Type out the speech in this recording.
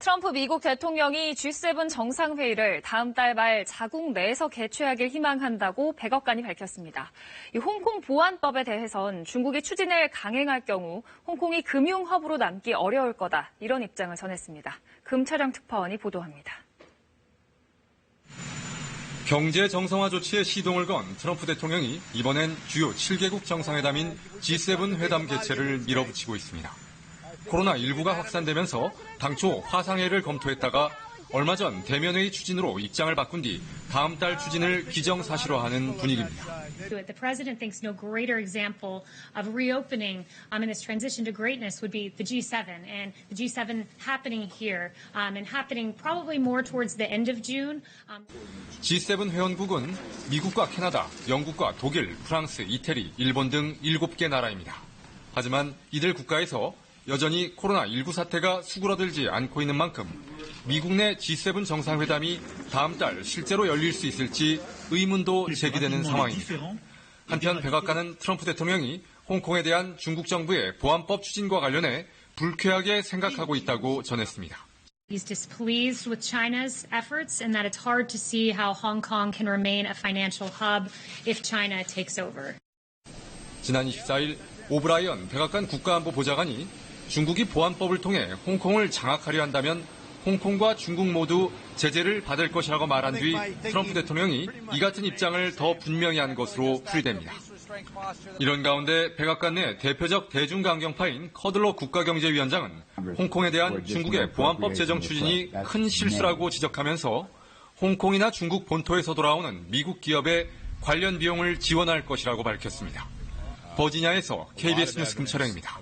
트럼프 미국 대통령이 G7 정상회의를 다음 달 말 자국 내에서 개최하길 희망한다고 백악관이 밝혔습니다. 이 홍콩 보안법에 대해선 중국이 추진을 강행할 경우 홍콩이 금융허브로 남기 어려울 거다, 이런 입장을 전했습니다. 금차량 특파원이 보도합니다. 경제 정상화 조치에 시동을 건 트럼프 대통령이 이번엔 주요 7개국 정상회담인 G7 회담 개최를 밀어붙이고 있습니다. 코로나19가 확산되면서 당초 화상회의를 검토했다가 얼마 전 대면회의 추진으로 입장을 바꾼 뒤 다음 달 추진을 기정사실화하는 분위기입니다. The president thinks no greater example of reopening in this transition to greatness would be the G7, and the G7 happening here and happening probably more towards the end of June. G7 회원국은 미국과 캐나다, 영국과 독일, 프랑스, 이태리, 일본 등 7개 나라입니다. 하지만 이들 국가에서 여전히 코로나19 사태가 수그러들지 않고 있는 만큼 미국 내 G7 정상회담이 다음 달 실제로 열릴 수 있을지 의문도 제기되는 상황입니다. 한편 백악관은 트럼프 대통령이 홍콩에 대한 중국 정부의 보안법 추진과 관련해 불쾌하게 생각하고 있다고 전했습니다. He's displeased with China's efforts and that it's hard to see how Hong Kong can remain a financial hub if China takes over. 지난 24일 오브라이언 백악관 국가안보보좌관이 중국이 보안법을 통해 홍콩을 장악하려 한다면 홍콩과 중국 모두 제재를 받을 것이라고 말한 뒤 트럼프 대통령이 이 같은 입장을 더 분명히 한 것으로 풀이됩니다. 이런 가운데 백악관 내 대표적 대중강경파인 커들러 국가경제위원장은 홍콩에 대한 중국의 보안법 제정 추진이 큰 실수라고 지적하면서 홍콩이나 중국 본토에서 돌아오는 미국 기업의 관련 비용을 지원할 것이라고 밝혔습니다. 버지니아에서 KBS 뉴스 금철영입니다.